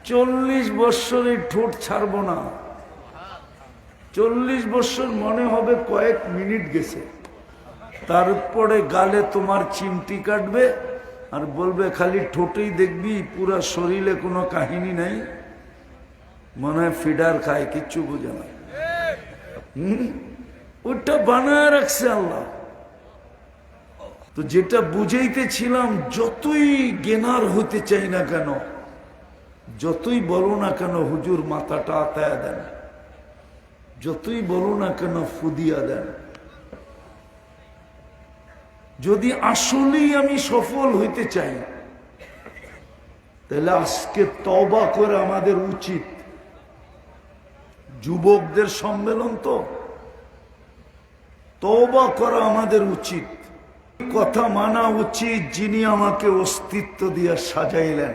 40 বৎসরে ঠোঁট ছাড়বো না। 40 বৎসর মনে হবে কয়েক মিনিট গেছে। তারপরে গালে তোমার চিমটি কাটবে আর বলবে খালি ঠোঁটেই দেখবি, পুরা শরীরে কোনো কাহিনী নাই, মনে হয় ফিডার খায়, কিচ্ছু বোঝে না। ওটা বানায় রাখছে আল্লাহ। তো যেটা বুঝাইতেছিলাম, যতই জ্ঞানার হতে চাই না কেন, যতই বলো না কেন হুজুর মাথাটা আতায়া দেন, যতই বলো না কেন ফুদিয়া দেন, যদি আসলেই আমি সফল হইতে চাই, তাহলে আজকে তওবা করে আমাদের উচিত, যুবকদের সম্মেলন তো, তওবা করা আমাদের উচিত। কথা মানা উচিত যিনি আমাকে অস্তিত্ব দিয়া সাজাইলেন।